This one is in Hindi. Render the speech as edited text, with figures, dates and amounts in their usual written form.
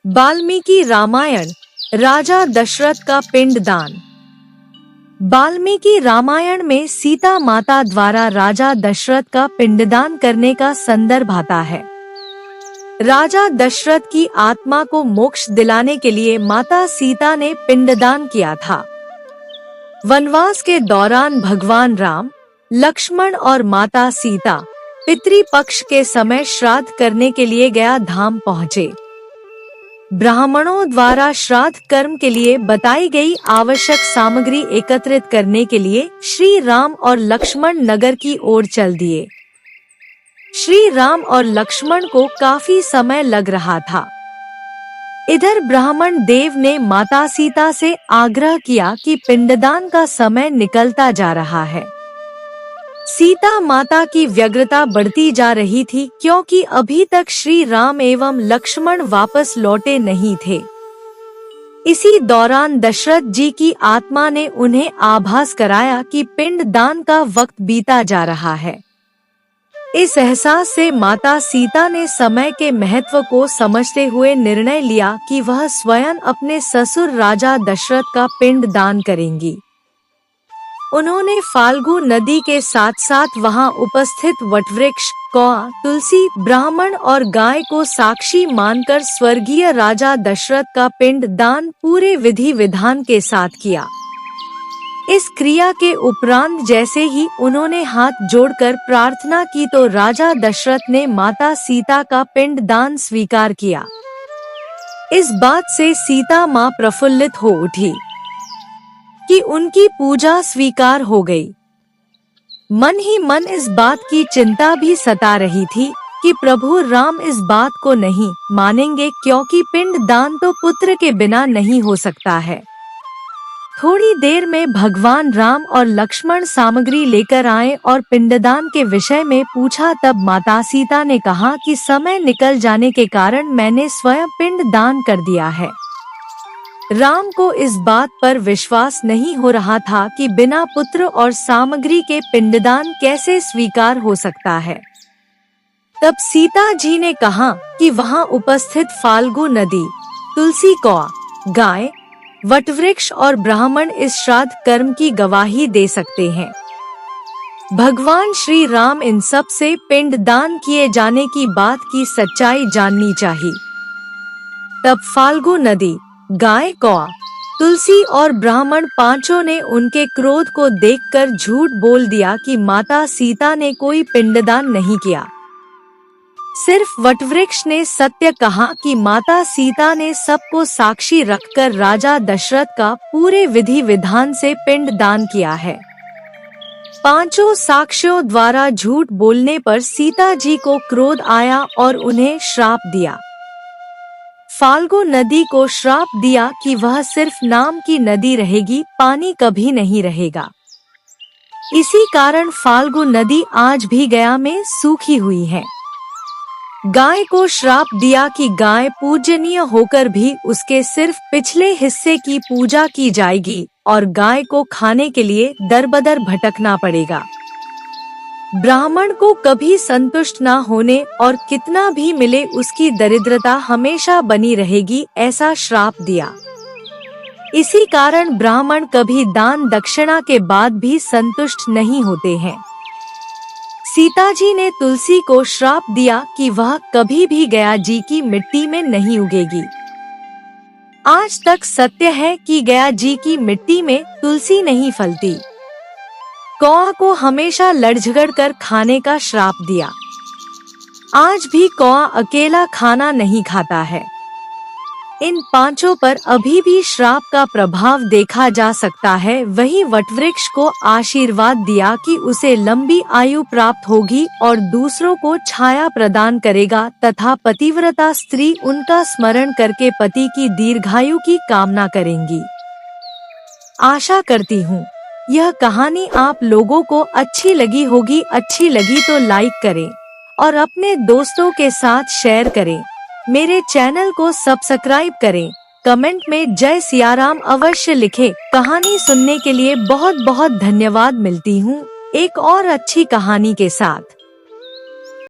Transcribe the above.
वाल्मीकि रामायण, राजा दशरथ का पिंडदान। वाल्मीकि रामायण में सीता माता द्वारा राजा दशरथ का पिंडदान करने का संदर्भ आता है। राजा दशरथ की आत्मा को मोक्ष दिलाने के लिए माता सीता ने पिंडदान किया था। वनवास के दौरान भगवान राम, लक्ष्मण और माता सीता पितृपक्ष के समय श्राद्ध करने के लिए गया धाम पहुँचे। ब्राह्मणों द्वारा श्राद्ध कर्म के लिए बताई गई आवश्यक सामग्री एकत्रित करने के लिए श्री राम और लक्ष्मण नगर की ओर चल दिए। श्री राम और लक्ष्मण को काफी समय लग रहा था। इधर ब्राह्मण देव ने माता सीता से आग्रह किया कि पिंडदान का समय निकलता जा रहा है। सीता माता की व्यग्रता बढ़ती जा रही थी क्योंकि अभी तक श्री राम एवं लक्ष्मण वापस लौटे नहीं थे। इसी दौरान दशरथ जी की आत्मा ने उन्हें आभास कराया कि पिंडदान का वक्त बीता जा रहा है। इस एहसास से माता सीता ने समय के महत्व को समझते हुए निर्णय लिया कि वह स्वयं अपने ससुर राजा दशरथ का पिंडदान करेंगी। उन्होंने फाल्गु नदी के साथ साथ वहां उपस्थित वटवृक्ष, कौआ, तुलसी, ब्राह्मण और गाय को साक्षी मानकर स्वर्गीय राजा दशरथ का पिंडदान पूरे विधि विधान के साथ किया। इस क्रिया के उपरांत जैसे ही उन्होंने हाथ जोड़कर प्रार्थना की तो राजा दशरथ ने माता सीता का पिंडदान स्वीकार किया। इस बात से सीता माँ प्रफुल्लित हो उठी कि उनकी पूजा स्वीकार हो गई। मन ही मन इस बात की चिंता भी सता रही थी कि प्रभु राम इस बात को नहीं मानेंगे क्योंकि पिंडदान तो पुत्र के बिना नहीं हो सकता है। थोड़ी देर में भगवान राम और लक्ष्मण सामग्री लेकर आए और पिंडदान के विषय में पूछा। तब माता सीता ने कहा कि समय निकल जाने के कारण मैंने स्वयं पिंडदान कर दिया है। राम को इस बात पर विश्वास नहीं हो रहा था कि बिना पुत्र और सामग्री के पिंडदान कैसे स्वीकार हो सकता है। तब सीता जी ने कहा कि वहां उपस्थित फाल्गु नदी, तुलसी, कौआ, गाय, वटवृक्ष और ब्राह्मण इस श्राद्ध कर्म की गवाही दे सकते हैं। भगवान श्री राम इन सब से पिंडदान किए जाने की बात की सच्चाई जाननी चाहिए। तब फाल्गु नदी, गाय, कौआ, तुलसी और ब्राह्मण पांचों ने उनके क्रोध को देखकर झूठ बोल दिया कि माता सीता ने कोई पिंडदान नहीं किया। सिर्फ वटवृक्ष ने सत्य कहा कि माता सीता ने सबको साक्षी रखकर राजा दशरथ का पूरे विधि विधान से पिंडदान किया है। पांचों साक्ष्यों द्वारा झूठ बोलने पर सीता जी को क्रोध आया और उन्हें श्राप दिया। फाल्गु नदी को श्राप दिया कि वह सिर्फ नाम की नदी रहेगी, पानी कभी नहीं रहेगा। इसी कारण फाल्गु नदी आज भी गया में सूखी हुई है। गाय को श्राप दिया कि गाय पूजनीय होकर भी उसके सिर्फ पिछले हिस्से की पूजा की जाएगी और गाय को खाने के लिए दरबदर भटकना पड़ेगा। ब्राह्मण को कभी संतुष्ट न होने और कितना भी मिले उसकी दरिद्रता हमेशा बनी रहेगी, ऐसा श्राप दिया। इसी कारण ब्राह्मण कभी दान दक्षिणा के बाद भी संतुष्ट नहीं होते हैं। सीता जी ने तुलसी को श्राप दिया कि वह कभी भी गया जी की मिट्टी में नहीं उगेगी। आज तक सत्य है कि गया जी की मिट्टी में तुलसी नहीं फलती। कौआ को हमेशा लड़झगड़ कर खाने का श्राप दिया। आज भी कौआ अकेला खाना नहीं खाता है। इन पांचों पर अभी भी श्राप का प्रभाव देखा जा सकता है। वही वटवृक्ष को आशीर्वाद दिया कि उसे लंबी आयु प्राप्त होगी और दूसरों को छाया प्रदान करेगा तथा पतिव्रता स्त्री उनका स्मरण करके पति की दीर्घायु की कामना करेंगी। आशा करती हूँ यह कहानी आप लोगों को अच्छी लगी होगी। अच्छी लगी तो लाइक करें और अपने दोस्तों के साथ शेयर करें। मेरे चैनल को सब्सक्राइब करें। कमेंट में जय सियाराम अवश्य लिखें। कहानी सुनने के लिए बहुत बहुत धन्यवाद। मिलती हूँ एक और अच्छी कहानी के साथ।